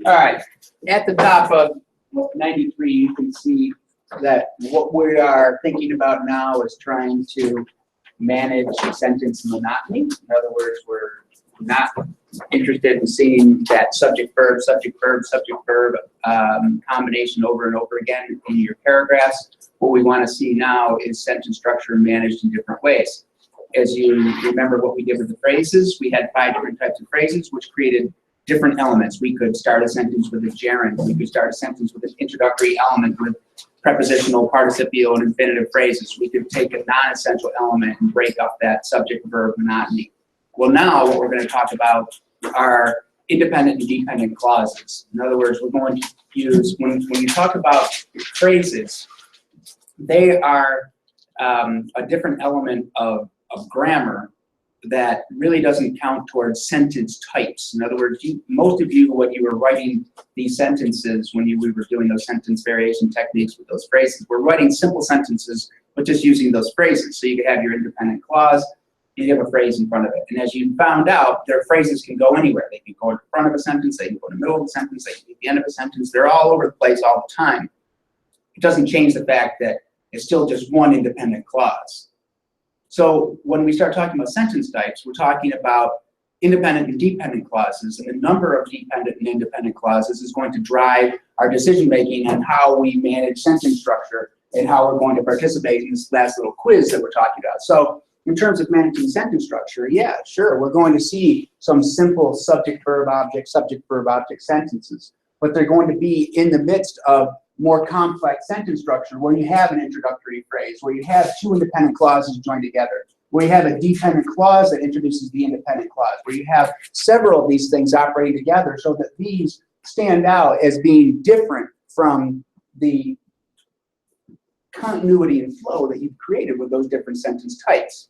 All right, at the top of 93, you can see that what we are thinking about now is trying to manage sentence monotony. In other words, we're not interested in seeing that subject-verb, subject-verb, subject-verb combination over and over again in your paragraphs. What we want to see now is sentence structure managed in different ways. As you remember what we did with the phrases, we had 5 different types of phrases which created different elements. We could start a sentence with a gerund. We could start a sentence with an introductory element with prepositional, participial, and infinitive phrases. We could take a non-essential element and break up that subject-verb monotony. Well, now what we're going to talk about are independent and dependent clauses. In other words, we're going to use, when you talk about phrases, they are a different element of grammar that really doesn't count towards sentence types. In other words, most of you, when you were writing these sentences, when we were doing those sentence variation techniques with those phrases, we're writing simple sentences, but just using those phrases. So you could have your independent clause, you have a phrase in front of it. And as you found out, their phrases can go anywhere. They can go in front of a sentence, they can go in the middle of a sentence, they can be at the end of a sentence. They're all over the place all the time. It doesn't change the fact that it's still just one independent clause. So when we start talking about sentence types, we're talking about independent and dependent clauses, and the number of dependent and independent clauses is going to drive our decision-making on how we manage sentence structure and how we're going to participate in this last little quiz that we're talking about. So in terms of managing sentence structure, yeah, sure, we're going to see some simple subject-verb-object sentences, but they're going to be in the midst of more complex sentence structure where you have an introductory phrase, where you have 2 independent clauses joined together, where you have a dependent clause that introduces the independent clause, where you have several of these things operating together so that these stand out as being different from the continuity and flow that you've created with those different sentence types.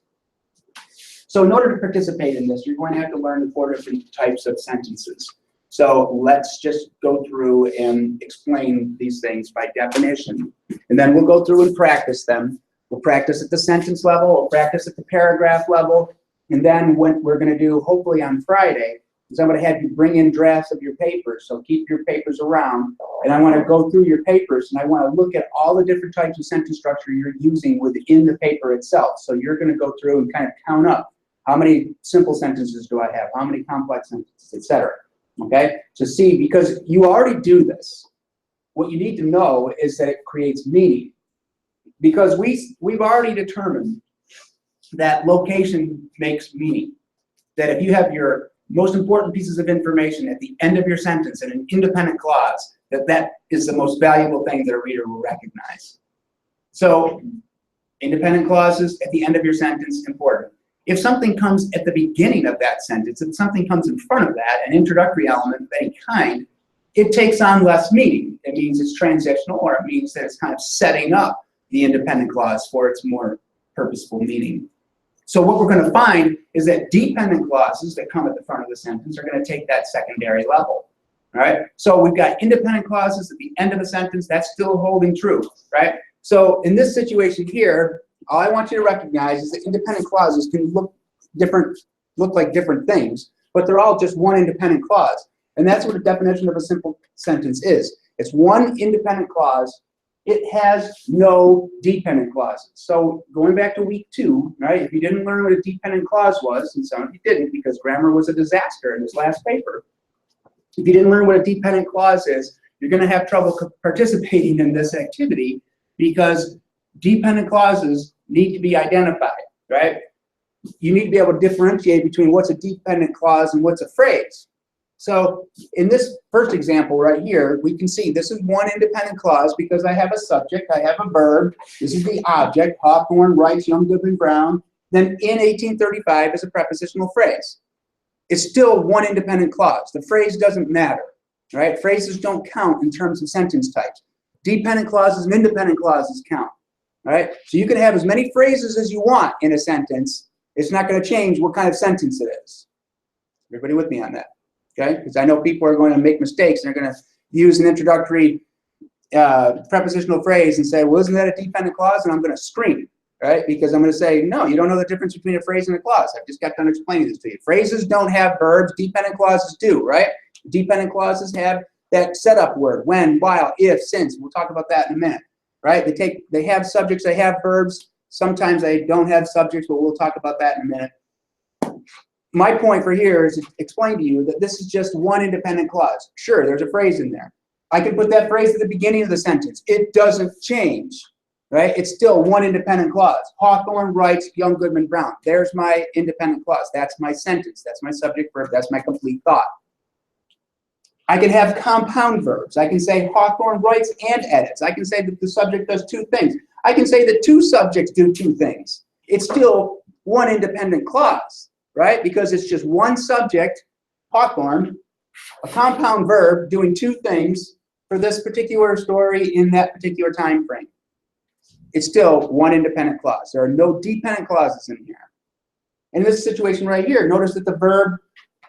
So in order to participate in this, you're going to have to learn the 4 different types of sentences. So let's just go through and explain these things by definition. And then we'll go through and practice them. We'll practice at the sentence level, we'll practice at the paragraph level, and then what we're going to do, hopefully on Friday, is I'm going to have you bring in drafts of your papers. So keep your papers around, and I want to go through your papers, and I want to look at all the different types of sentence structure you're using within the paper itself. So you're going to go through and kind of count up how many simple sentences do I have, how many complex sentences, etc. Okay, to see, because you already do this. What you need to know is that it creates meaning, because we've already determined that location makes meaning. That if you have your most important pieces of information at the end of your sentence in an independent clause, that is the most valuable thing that a reader will recognize. So independent clauses at the end of your sentence, important. If something comes at the beginning of that sentence, if something comes in front of that, an introductory element of any kind, it takes on less meaning. It means it's transitional, or it means that it's kind of setting up the independent clause for its more purposeful meaning. So what we're going to find is that dependent clauses that come at the front of the sentence are going to take that secondary level. All right? So we've got independent clauses at the end of a sentence. That's still holding true, right? So in this situation here, all I want you to recognize is that independent clauses can look like different things, but they're all just one independent clause. And that's what the definition of a simple sentence is. It's one independent clause. It has no dependent clauses. So going back to week 2, right, if you didn't learn what a dependent clause was, and some of you didn't because grammar was a disaster in this last paper, if you didn't learn what a dependent clause is, you're going to have trouble participating in this activity, because dependent clauses need to be identified, right? You need to be able to differentiate between what's a dependent clause and what's a phrase. So in this first example right here, we can see this is one independent clause because I have a subject, I have a verb, this is the object, Hawthorne writes Young Goodman Brown, then in 1835 is a prepositional phrase. It's still one independent clause. The phrase doesn't matter, right? Phrases don't count in terms of sentence types. Dependent clauses and independent clauses count. All right, so you can have as many phrases as you want in a sentence. It's not going to change what kind of sentence it is. Everybody with me on that? Okay, because I know people are going to make mistakes and they're going to use an introductory prepositional phrase and say, well, isn't that a dependent clause? And I'm going to scream, right? Because I'm going to say, no, you don't know the difference between a phrase and a clause. I've just got done explaining this to you. Phrases don't have verbs. Dependent clauses do, right? Dependent clauses have that setup word, when, while, if, since. We'll talk about that in a minute, right? They have subjects, they have verbs. Sometimes they don't have subjects, but we'll talk about that in a minute. My point for here is to explain to you that this is just one independent clause. Sure, there's a phrase in there. I can put that phrase at the beginning of the sentence. It doesn't change, right? It's still one independent clause. Hawthorne writes Young Goodman Brown. There's my independent clause. That's my sentence. That's my subject verb. That's my complete thought. I can have compound verbs. I can say Hawthorne writes and edits. I can say that the subject does two things. I can say that two subjects do two things. It's still one independent clause, right? Because it's just one subject, Hawthorne, a compound verb doing two things for this particular story in that particular time frame. It's still one independent clause. There are no dependent clauses in here. In this situation right here, notice that the verb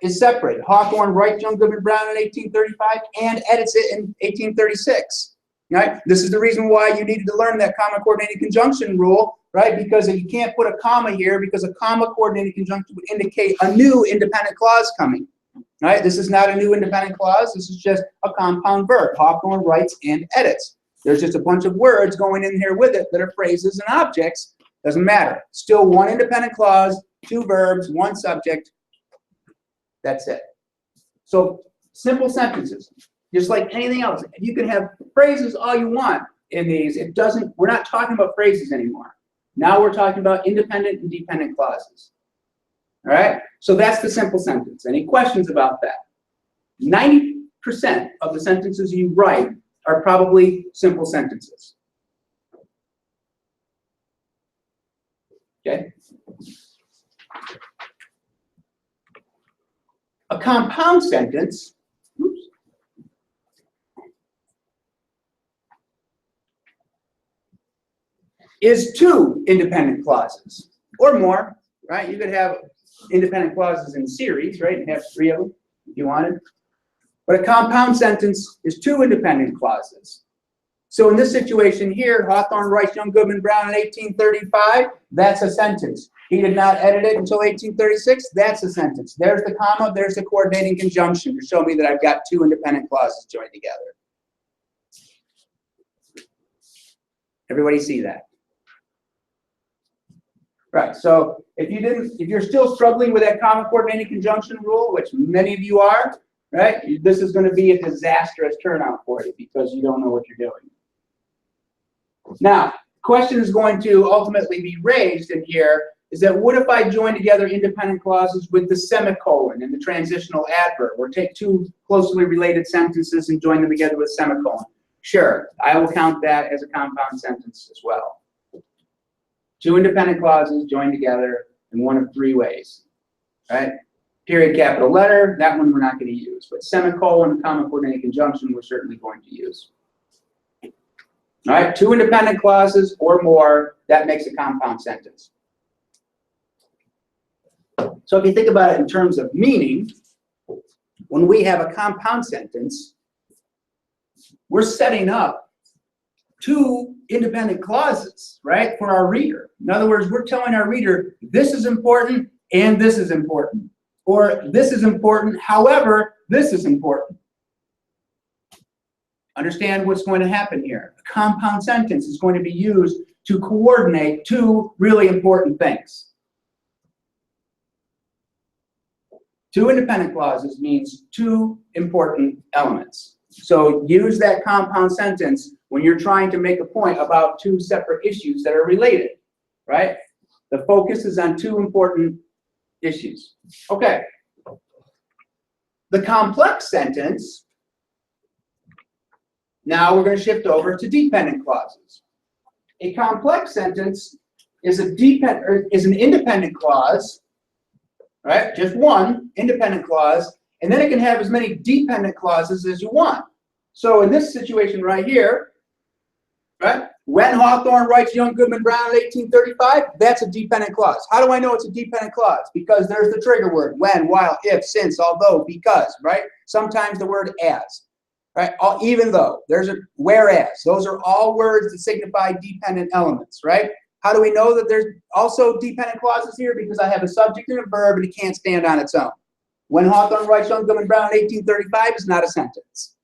is separate. Hawthorne writes Young Goodman Brown in 1835 and edits it in 1836. Right? This is the reason why you needed to learn that comma coordinated conjunction rule, right? Because you can't put a comma here because a comma coordinated conjunction would indicate a new independent clause coming. Right? This is not a new independent clause. This is just a compound verb. Hawthorne writes and edits. There's just a bunch of words going in here with it that are phrases and objects. Doesn't matter. Still one independent clause, two verbs, one subject. That's it. So simple sentences, just like anything else. You can have phrases all you want in these. It doesn't, we're not talking about phrases anymore. Now we're talking about independent and dependent clauses. All right? So that's the simple sentence. Any questions about that? 90% of the sentences you write are probably simple sentences. Okay? A compound sentence, is two independent clauses or more, right? You could have independent clauses in series, right? And have three of them if you wanted. But a compound sentence is two independent clauses. So in this situation here, Hawthorne writes Young Goodman Brown in 1835. That's a sentence. He did not edit it until 1836. That's a sentence. There's the comma. There's the coordinating conjunction to show me that I've got two independent clauses joined together. Everybody see that? Right. So if you're still struggling with that comma coordinating conjunction rule, which many of you are, right? This is going to be a disastrous turnout for you because you don't know what you're doing. Now, question is going to ultimately be raised in here is that what if I join together independent clauses with the semicolon and the transitional adverb, or take two closely related sentences and join them together with semicolon? Sure, I will count that as a compound sentence as well. Two independent clauses joined together in one of three ways, right? Period, capital letter, that one we're not going to use, but semicolon, comma coordinated conjunction, we're certainly going to use. All right, two independent clauses or more, that makes a compound sentence. So if you think about it in terms of meaning, when we have a compound sentence, we're setting up two independent clauses, right, for our reader. In other words, we're telling our reader, this is important and this is important. Or this is important, however, this is important. Understand what's going to happen here. A compound sentence is going to be used to coordinate two really important things. Two independent clauses means two important elements. So use that compound sentence when you're trying to make a point about two separate issues that are related, right? The focus is on two important issues. Okay. The complex sentence, now we're going to shift over to dependent clauses. A complex sentence is an independent clause, right? Just one independent clause, and then it can have as many dependent clauses as you want. So in this situation right here, right? When Hawthorne writes Young Goodman Brown in 1835, that's a dependent clause. How do I know it's a dependent clause? Because there's the trigger word, when, while, if, since, although, because, right? Sometimes the word as, right? Even though, there's a whereas. Those are all words that signify dependent elements, right? How do we know that there's also dependent clauses here? Because I have a subject and a verb and it can't stand on its own. When Hawthorne writes Young Goodman Brown in 1835 is not a sentence.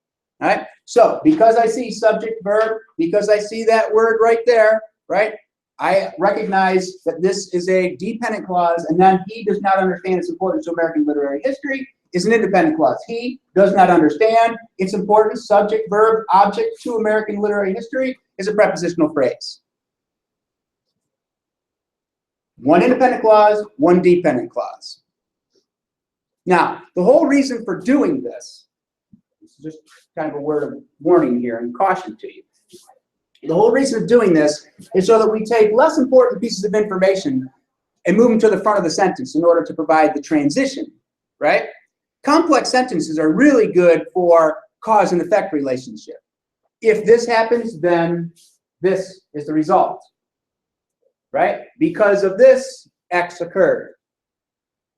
All right? So because I see subject, verb, because I see that word right there, right? I recognize that this is a dependent clause, and then he does not understand its importance to American literary history is an independent clause. He does not understand its importance, subject, verb, object to American literary history is a prepositional phrase. One independent clause, one dependent clause. Now, the whole reason for doing this is just kind of a word of warning here and caution to you. The whole reason of doing this is so that we take less important pieces of information and move them to the front of the sentence in order to provide the transition, right? Complex sentences are really good for cause and effect relationship. If this happens, then this is the result, right? Because of this, X occurred.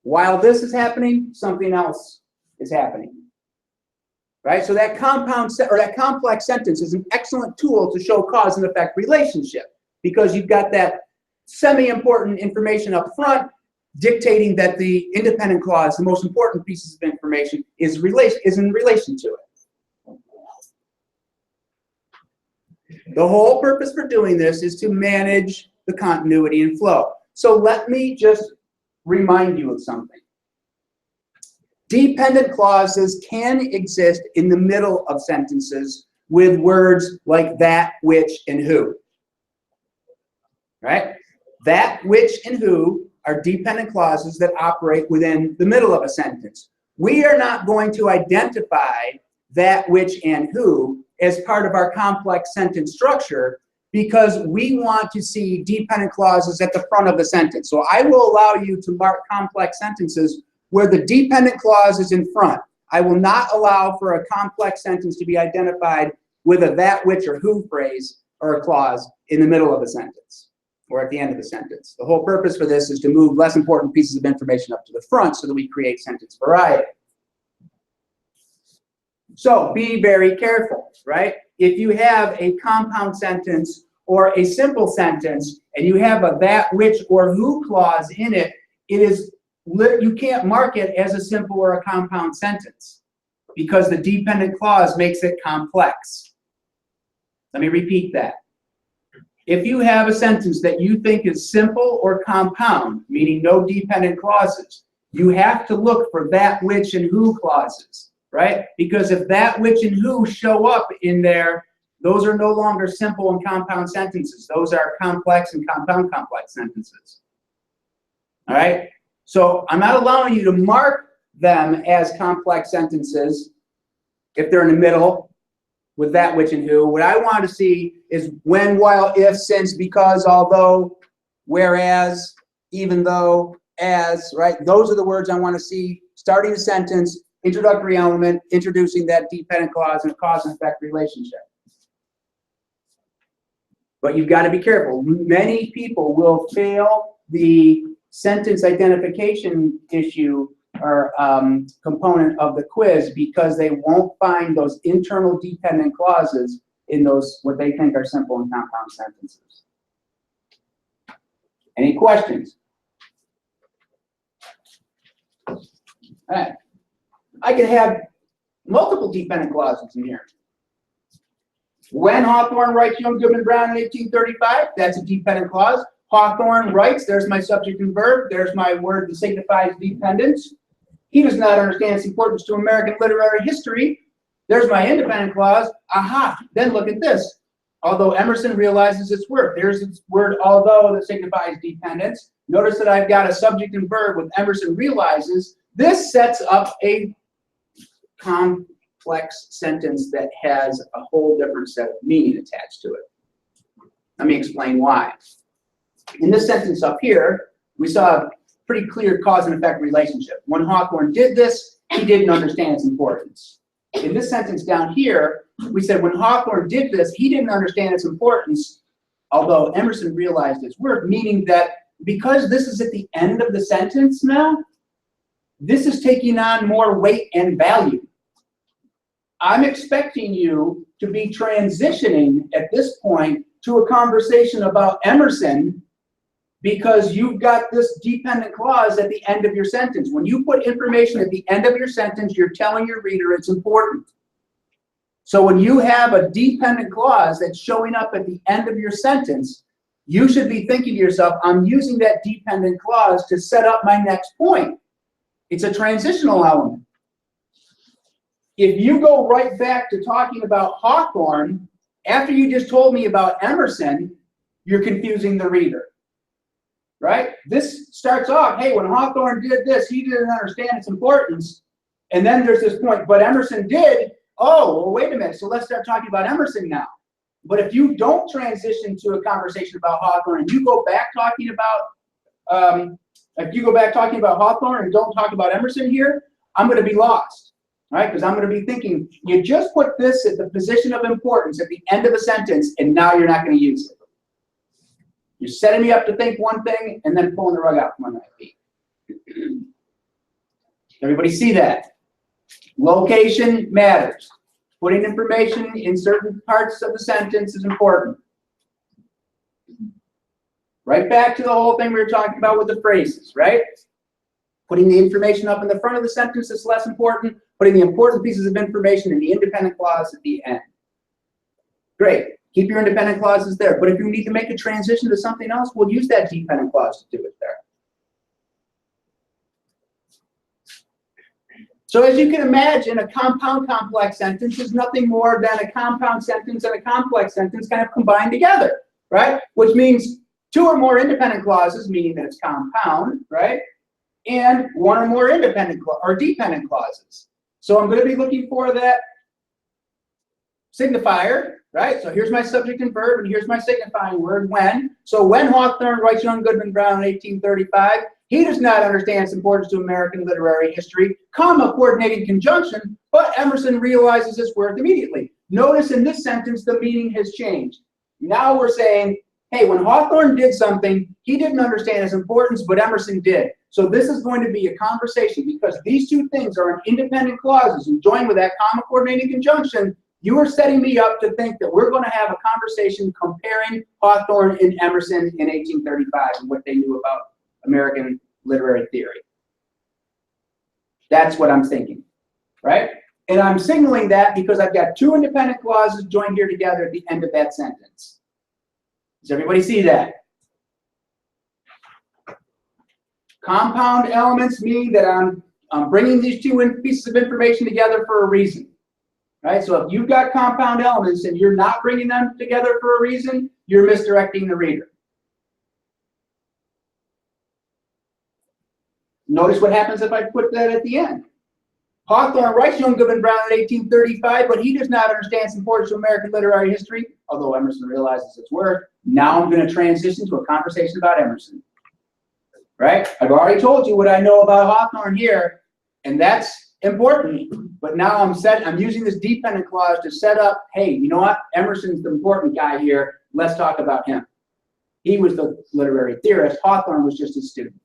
While this is happening, something else is happening. Right? So that that complex sentence is an excellent tool to show cause and effect relationship because you've got that semi-important information up front dictating that the independent clause, the most important pieces of information, is in relation to it. The whole purpose for doing this is to manage the continuity and flow. So let me just remind you of something. Dependent clauses can exist in the middle of sentences with words like that, which, and who. Right? That, which, and who are dependent clauses that operate within the middle of a sentence. We are not going to identify that, which, and who as part of our complex sentence structure because we want to see dependent clauses at the front of the sentence. So I will allow you to mark complex sentences where the dependent clause is in front. I will not allow for a complex sentence to be identified with a that, which, or who phrase or a clause in the middle of a sentence or at the end of the sentence. The whole purpose for this is to move less important pieces of information up to the front so that we create sentence variety. So be very careful, right? If you have a compound sentence or a simple sentence and you have a that, which, or who clause in it, you can't mark it as a simple or a compound sentence because the dependent clause makes it complex. Let me repeat that. If you have a sentence that you think is simple or compound, meaning no dependent clauses, you have to look for that, which, and who clauses, right? Because if that, which, and who show up in there, those are no longer simple and compound sentences. Those are complex and compound complex sentences. All right? So I'm not allowing you to mark them as complex sentences if they're in the middle with that, which, and who. What I want to see is when, while, if, since, because, although, whereas, even though, as, right? Those are the words I want to see starting a sentence, introductory element, introducing that dependent clause and a cause and effect relationship. But you've got to be careful. Many people will fail the sentence identification issue or component of the quiz because they won't find those internal dependent clauses in those what they think are simple and compound sentences. Any questions? All right. I could have multiple dependent clauses in here. When Hawthorne writes Young Goodman Brown in 1835, that's a dependent clause. Hawthorne writes, there's my subject and verb, there's my word that signifies dependence. He does not understand its importance to American literary history. There's my independent clause. Aha, then look at this. Although Emerson realizes its worth, there's its word although that signifies dependence. Notice that I've got a subject and verb with Emerson realizes. This sets up a complex sentence that has a whole different set of meaning attached to it. Let me explain why. In this sentence up here, we saw a pretty clear cause and effect relationship. When Hawthorne did this, he didn't understand its importance. In this sentence down here, we said when Hawthorne did this, he didn't understand its importance, although Emerson realized its worth, meaning that because this is at the end of the sentence now, this is taking on more weight and value. I'm expecting you to be transitioning at this point to a conversation about Emerson because you've got this dependent clause at the end of your sentence. When you put information at the end of your sentence, you're telling your reader it's important. So when you have a dependent clause that's showing up at the end of your sentence, you should be thinking to yourself, I'm using that dependent clause to set up my next point. It's a transitional element. If you go right back to talking about Hawthorne, after you just told me about Emerson, you're confusing the reader, right? This starts off, hey, when Hawthorne did this, he didn't understand its importance. And then there's this point, but Emerson did. Oh, well, wait a minute. So let's start talking about Emerson now. But if you don't transition to a conversation about Hawthorne and you go back talking about, Hawthorne and don't talk about Emerson here, I'm going to be lost. Right? Because I'm going to be thinking, you just put this at the position of importance at the end of a sentence, and now you're not going to use it. You're setting me up to think one thing and then pulling the rug out from under my feet. Everybody see that? Location matters. Putting information in certain parts of the sentence is important. Right back to the whole thing we were talking about with the phrases, right? Putting the information up in the front of the sentence is less important. Putting the important pieces of information in the independent clause at the end. Great. Keep your independent clauses there. But if you need to make a transition to something else, we'll use that dependent clause to do it there. So as you can imagine, a compound complex sentence is nothing more than a compound sentence and a complex sentence kind of combined together, right? Which means two or more independent clauses, meaning that it's compound, right? And one or more independent or dependent clauses. So I'm going to be looking for that signifier, right? So here's my subject and verb, and here's my signifying word, when. So when Hawthorne writes Young Goodman Brown in 1835, he does not understand its importance to American literary history, comma, coordinating conjunction, but Emerson realizes its worth immediately. Notice in this sentence, the meaning has changed. Now we're saying, hey, when Hawthorne did something, he didn't understand its importance, but Emerson did. So this is going to be a conversation because these two things are in independent clauses and joined with that comma coordinating conjunction. You are setting me up to think that we're going to have a conversation comparing Hawthorne and Emerson in 1835 and what they knew about American literary theory. That's what I'm thinking, right? And I'm signaling that because I've got two independent clauses joined here together at the end of that sentence. Does everybody see that? Compound elements mean that I'm bringing these two pieces of information together for a reason, right? So if you've got compound elements and you're not bringing them together for a reason, you're misdirecting the reader. Notice what happens if I put that at the end. Hawthorne writes Young Goodman Brown in 1835, but he does not understand its importance to American literary history, although Emerson realizes its worth. Now I'm going to transition to a conversation about Emerson. Right? I've already told you what I know about Hawthorne here, and that's important. But now I'm using this dependent clause to set up, hey, you know what? Emerson's the important guy here. Let's talk about him. He was the literary theorist. Hawthorne was just a student.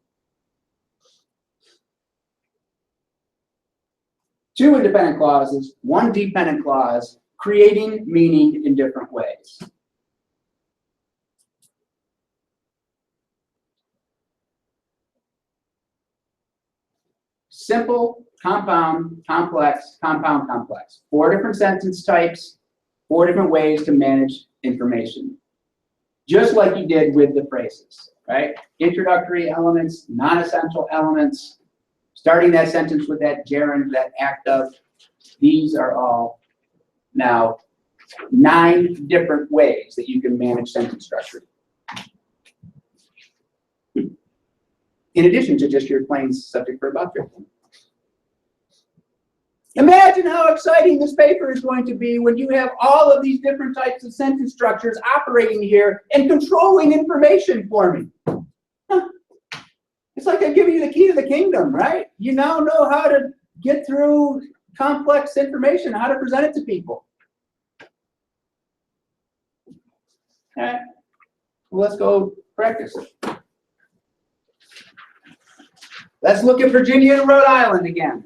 Two independent clauses, one dependent clause, creating meaning in different ways. Simple, compound, complex, compound, complex. 4 different sentence types, 4 different ways to manage information. Just like you did with the phrases, right? Introductory elements, non-essential elements, starting that sentence with that gerund, that act of. These are all now 9 different ways that you can manage sentence structure. In addition to just your plain subject verb object. Imagine how exciting this paper is going to be when you have all of these different types of sentence structures operating here and controlling information for me. It's like I'm giving you the key to the kingdom, right? You now know how to get through complex information, how to present it to people. All right, well, let's go practice it. Let's look at Virginia and Rhode Island again.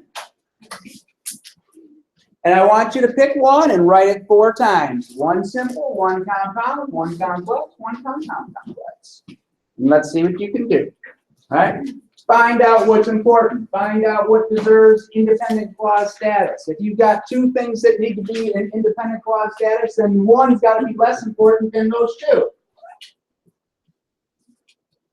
And I want you to pick one and write it 4 times. 1 simple, 1 compound, 1 complex, 1 compound complex. And let's see what you can do. All right? Find out what's important. Find out what deserves independent clause status. If you've got two things that need to be in independent clause status, then one's got to be less important than those two.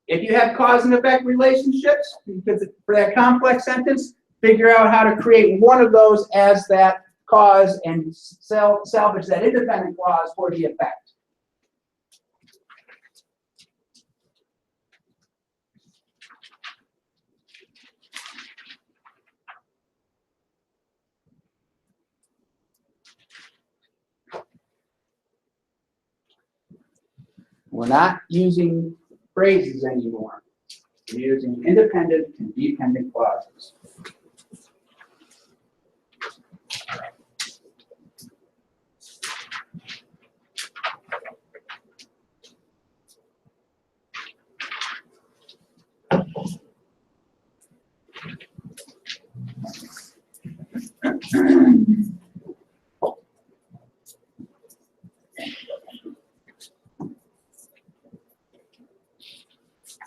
If you have cause and effect relationships, because for that complex sentence, figure out how to create one of those as that cause and salvage that independent clause for the effect. We're not using phrases anymore. We're using independent and dependent clauses.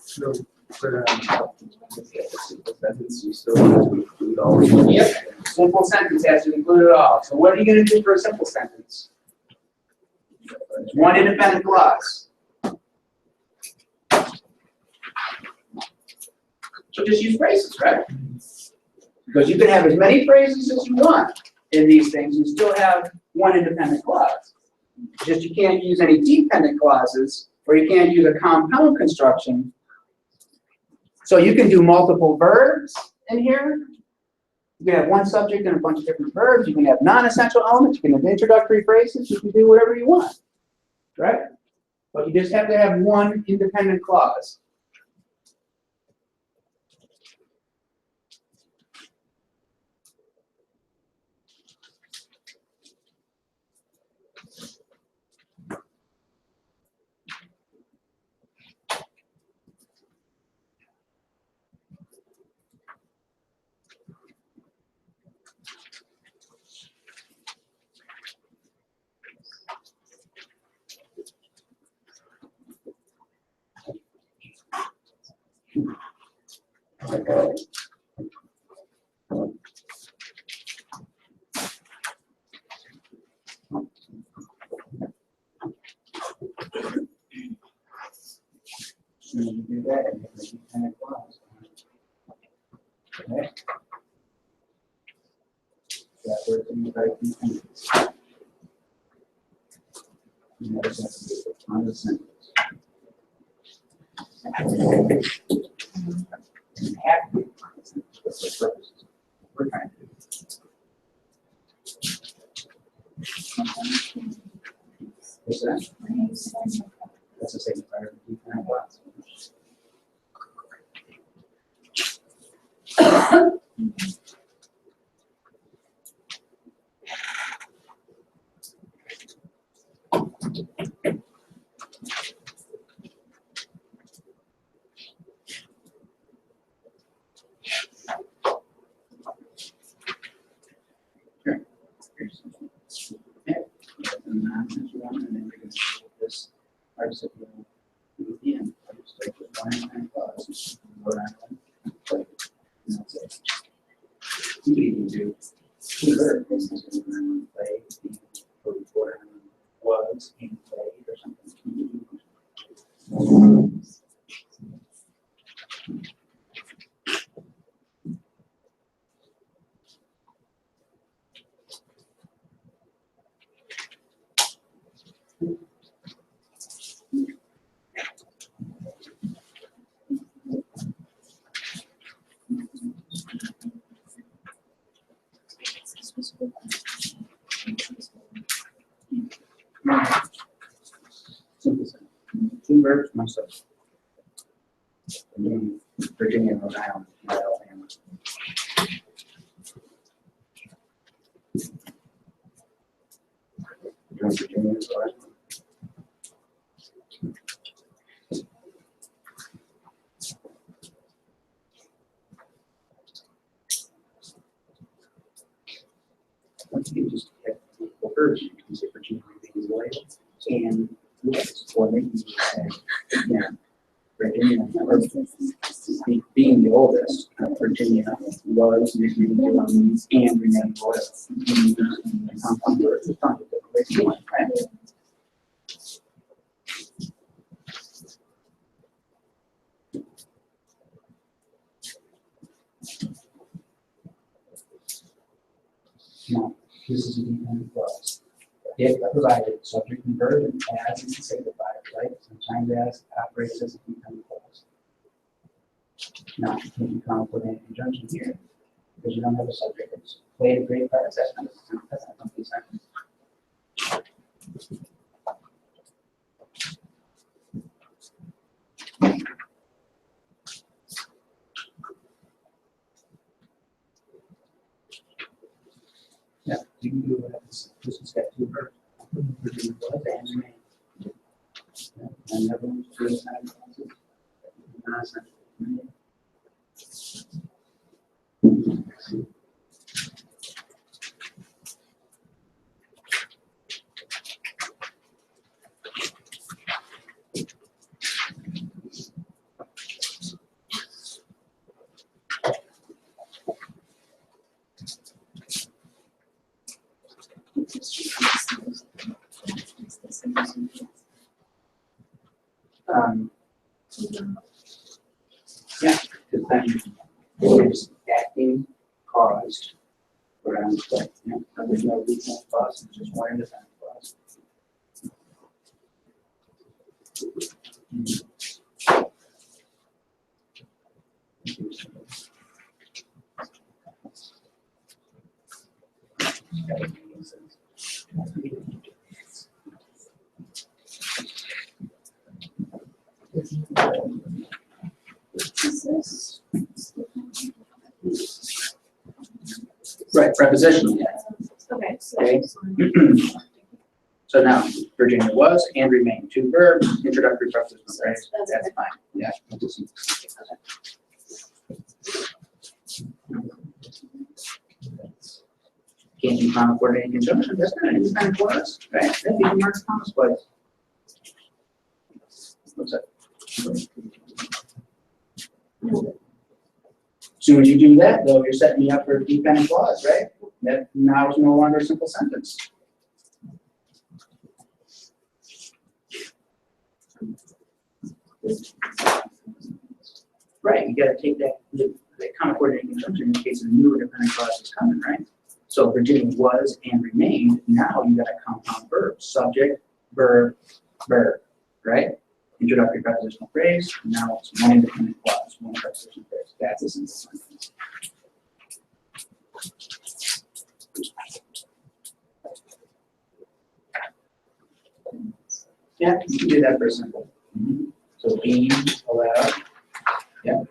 So for simple sentence, you still have to include all of them. Yep. Simple sentence has to include it all. So what are you going to do for a simple sentence? One independent clause. So just use phrases, right? Because you can have as many phrases as you want in these things and still have one independent clause. Just you can't use any dependent clauses, or you can't use a compound construction. So you can do multiple verbs in here. You can have one subject and a bunch of different verbs. You can have non-essential elements. You can have introductory phrases. You can do whatever you want, right? But you just have to have one independent clause. So you do that and have a dependent clause. Okay. That works in the right dependence. And that is on the sentence. We're trying to do. What's that? That's the same part of the dependent clause. This participle at the end. I just take the one and clause. And that's it. You can even do two verbs. Play, or was, and played, or something. Simple sentence. Two verbs, one subject. Virginia, Rhode Island, Alabama. Virginia, Rhode Island. Once you just get the verbs, you can say Virginia is later, and yes, or maybe you say, yeah, Virginia, or the Virginia was, and remained was. Compound verbs, it's not a different way to do it, right? Now, this is a dependent clause. If provided, subject and verb, and as is signified, right? Sometimes as operates as a dependent clause. Now, you can put in a conjunction here, because you don't have a subject. It's played a great part. That's not a complete sentence. Yeah, you can do this. This is got two verbs. Virginia was and remained. And everyone's doing that. Yeah, because then there's acting caused around that. You know, there's no dependent clause, it's just one independent clause. Right, prepositional. Okay. Okay. So now, Virginia was and remained. Two verbs, introductory prepositional phrase. That's fine. Yeah. Can't be found coordinating conjunction. That's not an independent clause, right? That'd be Mark Thomas place. What's that? Soon as you do that, though, you're setting me up for a dependent clause, right? That now is no longer a simple sentence. Right, you gotta take that, the kind of coordinating conjunction in case a new independent clause is coming, right? So Virginia was and remained, now you got a compound verb, subject, verb, verb, right? Introductory prepositional phrase, now it's one independent clause, one prepositional phrase. That's a simple sentence. Yeah, you can do that for simple. So being allowed. Yeah.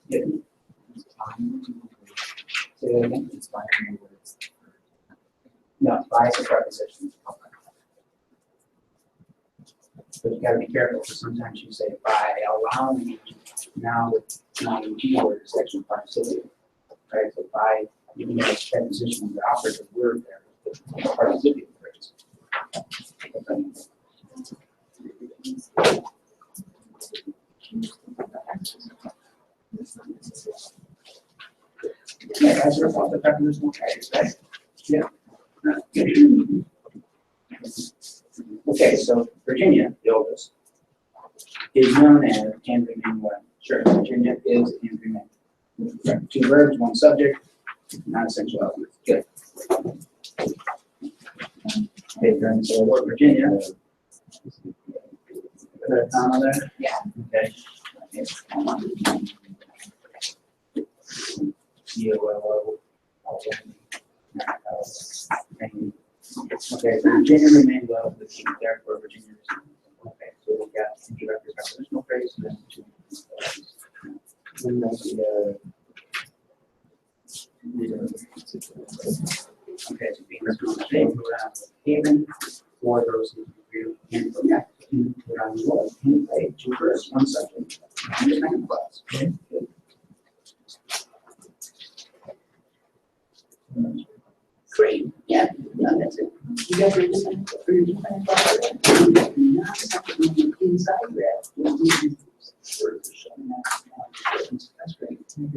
Yeah. Say that again. No, by is a preposition. But you gotta be careful because sometimes you say by allowing me, now it's not a G word, it's actually participial. Right? So by, even though it's preposition with the operative word there, it's a participial phrase. Yeah, that's what about the prepositional phrase, right? Yeah. Okay, so Virginia, the oldest, is known as and remain what? Sure, Virginia is and remain. Right. Two verbs, one subject, not essential elements. Good. Okay, then so what Virginia? Put a comma there? Yeah. Okay. Okay, so Virginia remained well with the team, therefore Virginia received. Okay, so we got introductory prepositional phrase and then two. Okay, so being responsible around haven, for those who review and yeah, around the world, and play two verbs, one subject, and the second class. Okay, good. Great, yeah, no, that's it. You guys are just for your different not something inside that. That's great. But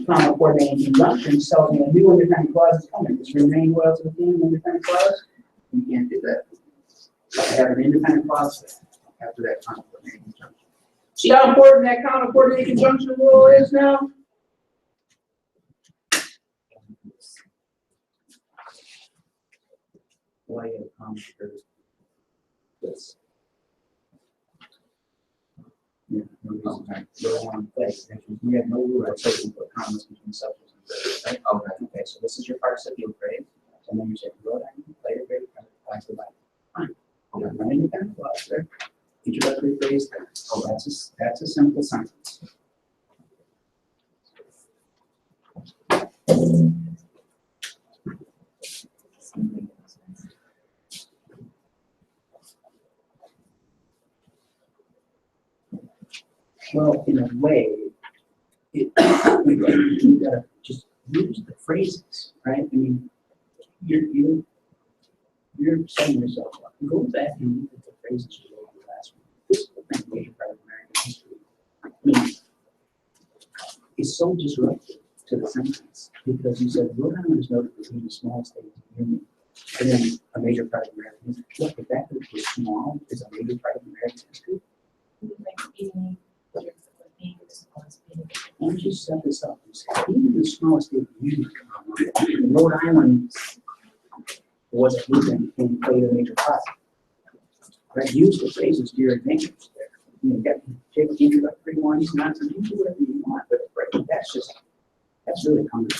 comma coordinating conjunction tells me a new independent clause is coming. Does remain loyal to the theme independent clause? You can't do that. I have an independent clause after that comma coordinating conjunction. See how important that comma coordinating conjunction rule is now? Why a comma for this? Yeah, no reason. They're one place. We have no rule that says you put commas between subjects and verbs, right? Okay, so this is your participial phrase, and then you say, wrote down, later grade, class of life. Fine. Okay, run independent clause there. Introductory phrase there. Oh, that's a simple sentence. Well, in a way, you gotta just use the phrases, right? I mean, you're setting yourself up. Go back and look at the phrases you wrote in the last one. This is a major part of American history. I mean, it's so disruptive to the sentence because you said Rhode Island is noted for being the smallest state in the Union, and then a major part of American history. Look, the fact that it was small is a major part of American history. Why don't you set this up and say, even the smallest state in the Union, Rhode Island was a movement and played a major part. Right? Use the phrases to your advantage there. You know, take introductory ones, not to do whatever you want, but right, that's really coming.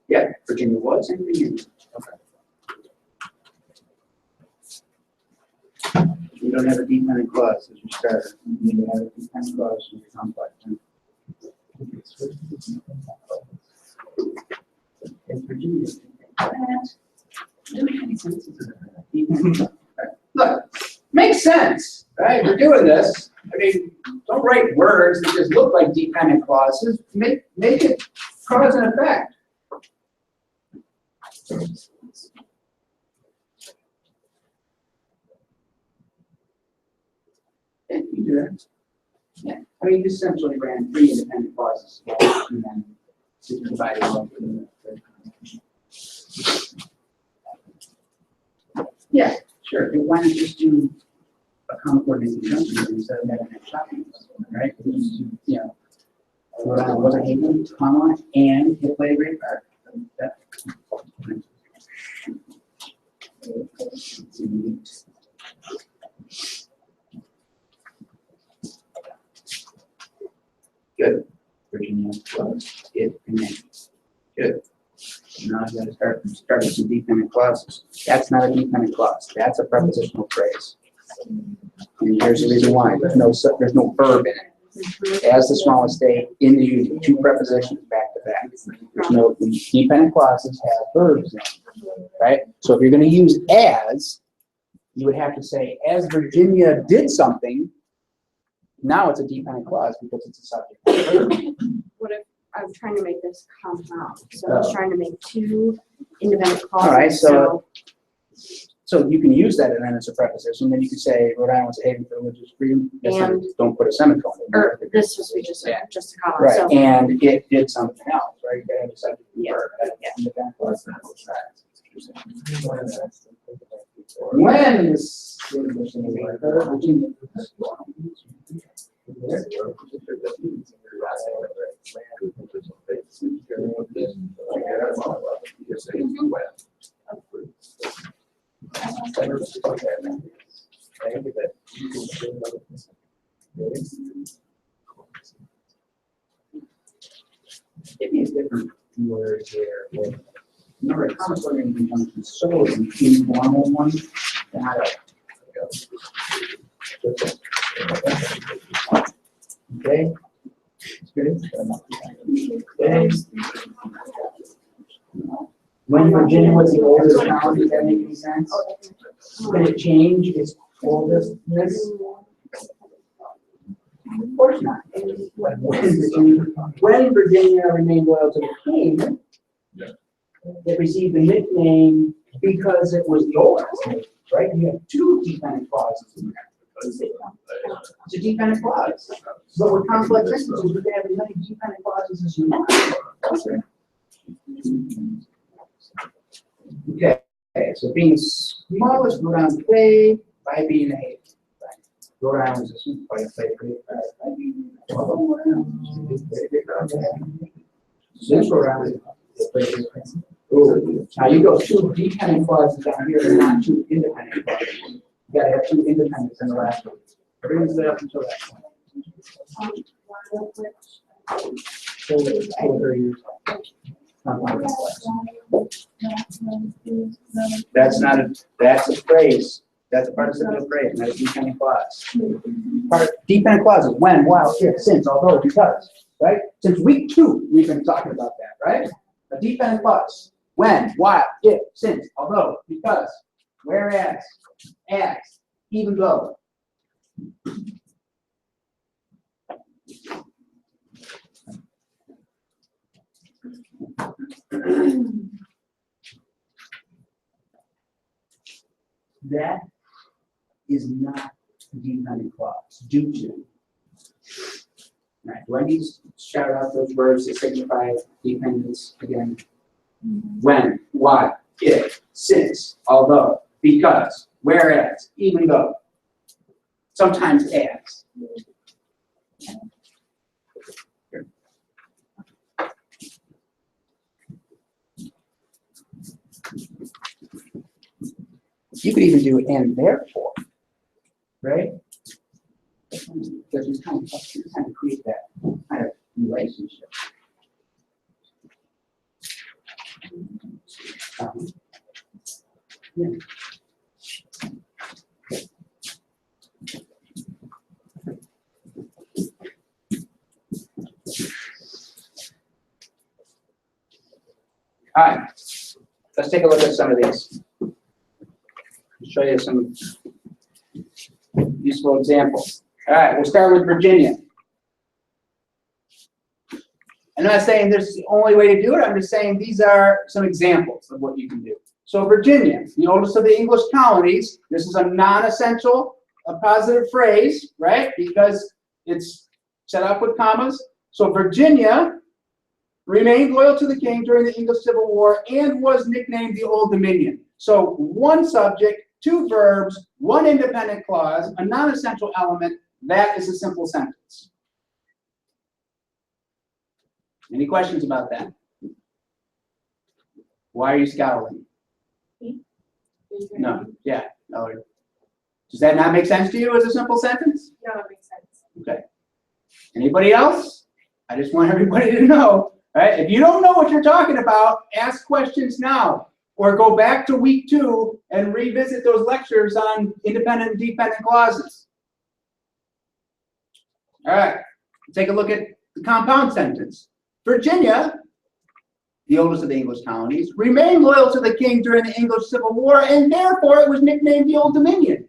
Yeah, Virginia was in the Union. Okay. You don't have a dependent clause as you start. You need to have a dependent clause in your complex. In Virginia, look, makes sense, right? We're doing this. I mean, don't write words that just look like dependent clauses. Make it cause and effect. Yeah, you do that. Yeah, I mean, you essentially ran 3 independent clauses, and then you divided them up. Yeah, sure. Why not just do a comma coordinating conjunction instead of having a shopping, right? You know, Rhode Island was a haven, comma, and it played a great part. Good. Virginia was it and then. Good. Now I gotta start with some dependent clauses. That's not a dependent clause. That's a prepositional phrase. And here's the reason why. There's no verb in it. As the smallest state in the Union, 2 prepositions back to back. There's no dependent clauses have verbs in it, right? So if you're going to use as, you would have to say as Virginia did something. Now it's a dependent clause because it's a subject. What if I was trying to make this compound? So I was trying to make 2 independent clauses. All right, so you can use that and then it's a preposition. Then you can say Rhode Island was a haven for religious freedom. And don't put a semicolon in there. or this was just a comma. Right, So and it did something else, right? You gotta have a subject and Yeah. verb. That's independent clause. When this give me a different word here. Remember, comma coordinating conjunction is so an informal one. Okay. Good. Okay. When Virginia was the oldest town, does that make any sense? Did it change its oldestness? Of course not. When Virginia remained loyal to the king, it received the nickname because it was the oldest, right? You have two dependent clauses in there. It's a dependent clause. But with complex sentences, you can have as many dependent clauses as you want. Okay, so being smallest, Rhode Island played by being a Rhode Island is a sweet place, since Rhode Island. Now you go two dependent clauses down here, and not two independent clauses. You gotta have two independents in the last one. Everyone's there up until that point. That's a phrase. That's a participial phrase, not a dependent clause. Dependent clauses, when, while, if, since, although, because, right? Since week 2, we've been talking about that, right? A dependent clause, when, while, if, since, although, because, whereas, as, even though. That is not a dependent clause, due to. Right, do I need to shout out those verbs that signify dependence again? When, why, if, since, although, because, whereas, even though. Sometimes as. You could even do and therefore, right? Because it's kind of create that kind of relationship. Yeah. All right, let's take a look at some of these. I'll show you some useful examples. All right, we'll start with Virginia. I'm not saying this is the only way to do it. I'm just saying these are some examples of what you can do. So Virginia, the oldest of the English colonies. This is a non-essential, a positive phrase, right? Because it's set up with commas. So Virginia remained loyal to the king during the English Civil War and was nicknamed the Old Dominion. So one subject, two verbs, one independent clause, a non-essential element. That is a simple sentence. Any questions about that? Why are you scowling? No, yeah. No. Does that not make sense to you as a simple sentence? No, it makes sense. Okay. Anybody else? I just want everybody to know. Right? If you don't know what you're talking about, ask questions now. Or go back to week 2 and revisit those lectures on independent and dependent clauses. All right, take a look at the compound sentence. Virginia, the oldest of the English colonies, remained loyal to the king during the English Civil War, and therefore it was nicknamed the Old Dominion.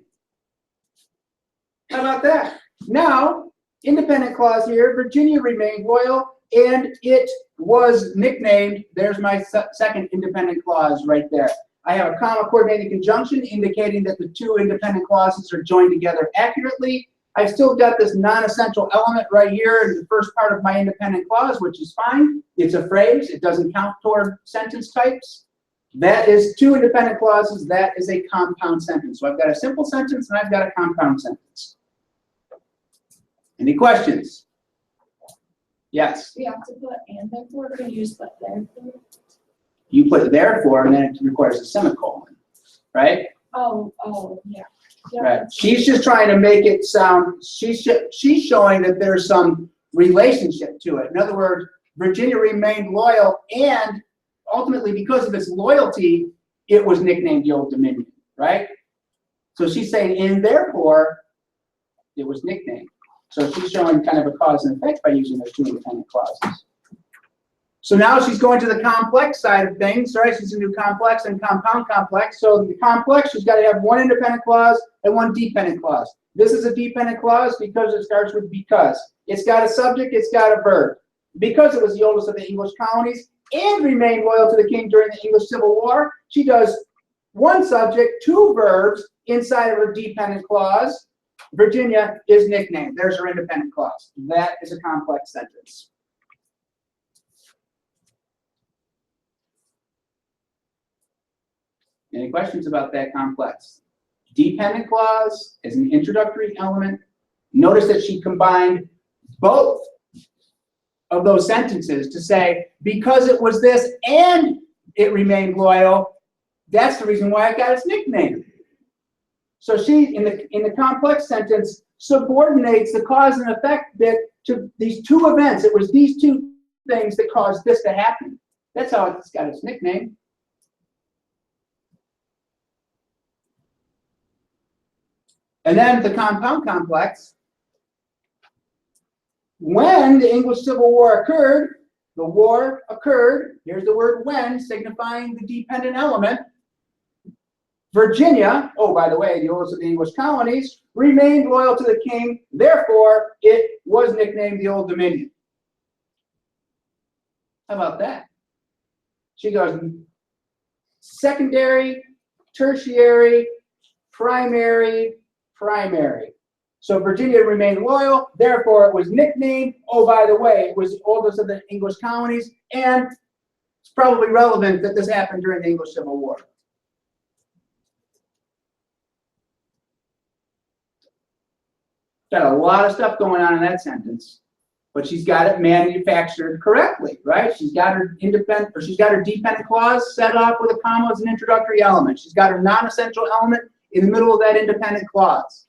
How about that? Now, independent clause here, Virginia remained loyal, and it was nicknamed, there's my second independent clause right there. I have a comma coordinating conjunction indicating that the two independent clauses are joined together accurately. I've still got this non-essential element right here in the first part of my independent clause, which is fine. It's a phrase. It doesn't count toward sentence types. That is two independent clauses. That is a compound sentence. So I've got a simple sentence and I've got a compound sentence. Any questions? Yes? We have to put and therefore, or use but therefore? You put therefore, and then it requires a semicolon, right? Oh, yeah. Yeah. Right. She's just trying to make it sound, she's showing that there's some relationship to it. In other words, Virginia remained loyal, and ultimately, because of its loyalty, it was nicknamed the Old Dominion, right? So she's saying, and therefore, it was nicknamed. So she's showing kind of a cause and effect by using those two independent clauses. So now she's going to the complex side of things, right? She's going to do complex and compound complex. So the complex, she's got to have one independent clause and one dependent clause. This is a dependent clause because it starts with because. It's got a subject, it's got a verb. Because it was the oldest of the English colonies and remained loyal to the king during the English Civil War, she does one subject, two verbs inside of her dependent clause. Virginia is nicknamed. There's her independent clause. That is a complex sentence. Any questions about that complex? Dependent clause is an introductory element. Notice that she combined both of those sentences to say, because it was this and it remained loyal, that's the reason why it got its nickname. So she, in the complex sentence, subordinates the cause and effect bit to these two events. It was these two things that caused this to happen. That's how it's got its nickname. And then the compound complex. When the English Civil War occurred, the war occurred, here's the word when, signifying the dependent element. Virginia, oh, by the way, the oldest of the English colonies, remained loyal to the king, therefore it was nicknamed the Old Dominion. How about that? She goes secondary, tertiary, primary, primary. So Virginia remained loyal, therefore it was nicknamed. Oh, by the way, it was the oldest of the English colonies, and it's probably relevant that this happened during the English Civil War. Got a lot of stuff going on in that sentence, but she's got it manufactured correctly, right? She's got her independent, or she's got her dependent clause set up with a comma as an introductory element. She's got her non-essential element in the middle of that independent clause.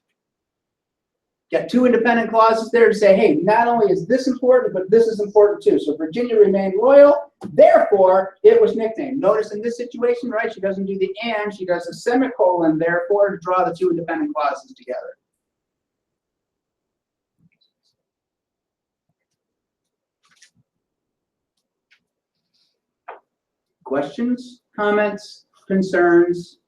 Got two independent clauses there to say, hey, not only is this important, but this is important too. So Virginia remained loyal, therefore it was nicknamed. Notice in this situation, right, she doesn't do the and, she does a semicolon, therefore, to draw the two independent clauses together. Questions, comments, concerns?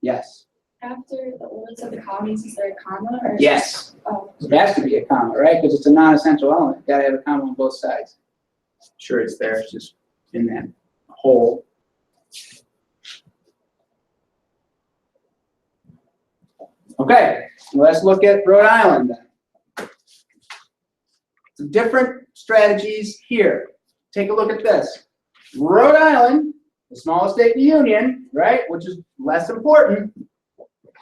Yes. After the oldest of the colonies, is there a comma or? Yes. Oh, There has to be a comma, right? Because it's a non-essential element. Got to have a comma on both sides. Sure, it's there. It's just in that hole. Okay, let's look at Rhode Island then. Some different strategies here. Take a look at this. Rhode Island, the smallest state in the Union, right, which is less important,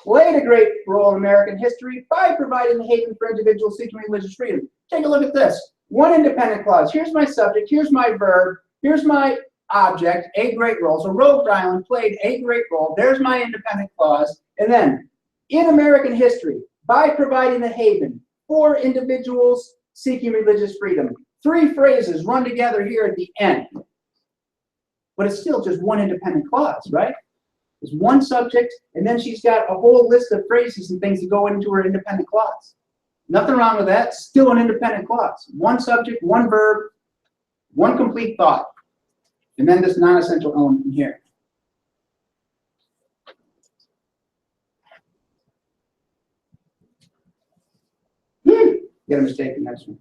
played a great role in American history by providing the haven for individuals seeking religious freedom. Take a look at this. One independent clause. Here's my subject. Here's my verb. Here's my object, a great role. So Rhode Island played a great role. There's my independent clause. And then, in American history, by providing a haven for individuals seeking religious freedom. Three phrases run together here at the end. But it's still just one independent clause, right? There's one subject, and then she's got a whole list of phrases and things that go into her independent clause. Nothing wrong with that. Still an independent clause. One subject, one verb, one complete thought. And then this non-essential element in here. Get a mistake in this one.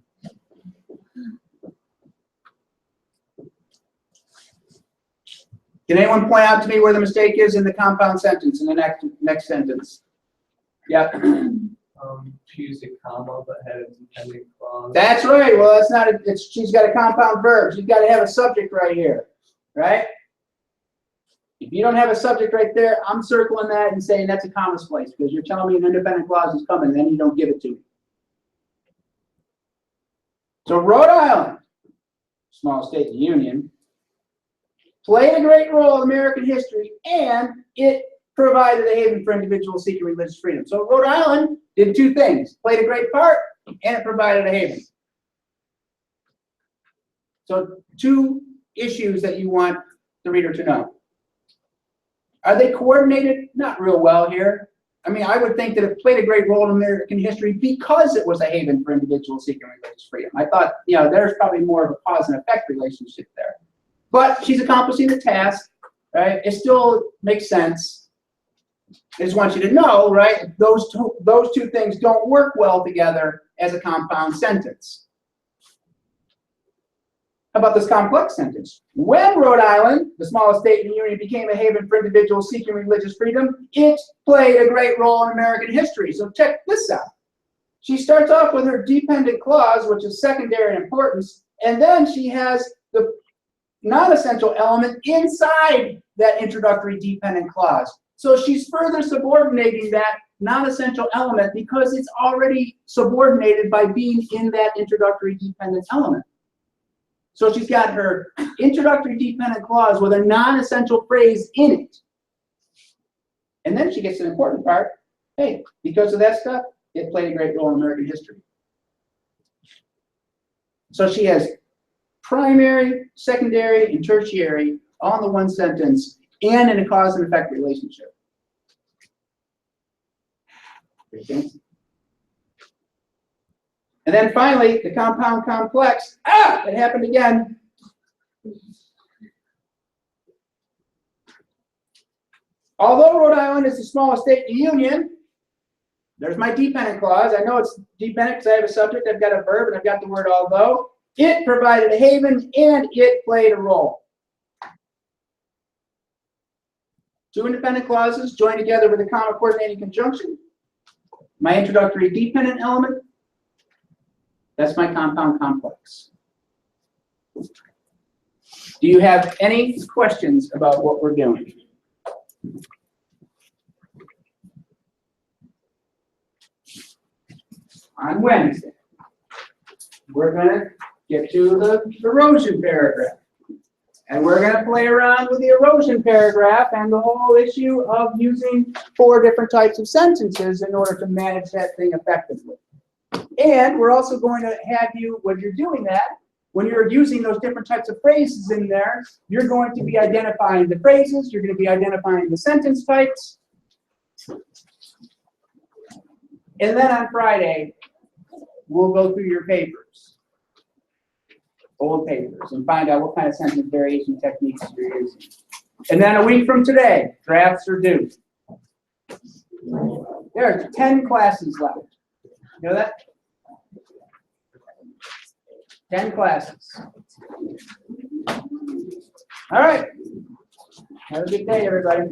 Can anyone point out to me where the mistake is in the compound sentence in the next sentence? Yep. She used a comma but had a dependent clause. That's right. Well, that's not. She's got a compound verb. She's got to have a subject right here, right? If you don't have a subject right there, I'm circling that and saying that's a comma place because you're telling me an independent clause is coming, and then you don't give it to me. So Rhode Island, small state in the Union, played a great role in American history, and it provided a haven for individuals seeking religious freedom. So Rhode Island did two things, played a great part, and it provided a haven. So two issues that you want the reader to know. Are they coordinated? Not real well here. I mean, I would think that it played a great role in American history because it was a haven for individuals seeking religious freedom. I thought, you know, there's probably more of a cause and effect relationship there. But she's accomplishing the task, right? It still makes sense. I just want you to know, right, those two things don't work well together as a compound sentence. How about this complex sentence? When Rhode Island, the smallest state in the Union, became a haven for individuals seeking religious freedom, it played a great role in American history. So check this out. She starts off with her dependent clause, which is secondary in importance, and then she has the non-essential element inside that introductory dependent clause. So she's further subordinating that non-essential element because it's already subordinated by being in that introductory dependent element. So she's got her introductory dependent clause with a non-essential phrase in it. And then she gets an important part. Hey, because of that stuff, it played a great role in American history. So she has primary, secondary, and tertiary all in the one sentence and in a cause and effect relationship. Pretty fancy. And then finally, the compound complex. Ah, it happened again. Although Rhode Island is the smallest state in the Union, there's my dependent clause. I know it's dependent because I have a subject, I've got a verb, and I've got the word although. It provided a haven and it played a role. Two independent clauses joined together with a comma coordinating conjunction. My introductory dependent element. That's my compound complex. Do you have any questions about what we're doing? On Wednesday, we're going to get to the erosion paragraph. And we're going to play around with the erosion paragraph and the whole issue of using 4 different types of sentences in order to manage that thing effectively. And we're also going to have you, when you're doing that, when you're using those different types of phrases in there, you're going to be identifying the phrases, you're going to be identifying the sentence types. And then on Friday, we'll go through your papers, old papers, and find out what kind of sentence variation techniques you're using. And then a week from today, drafts are due. There's 10 classes left. You know that? 10 classes. All right. Have a good day, everybody.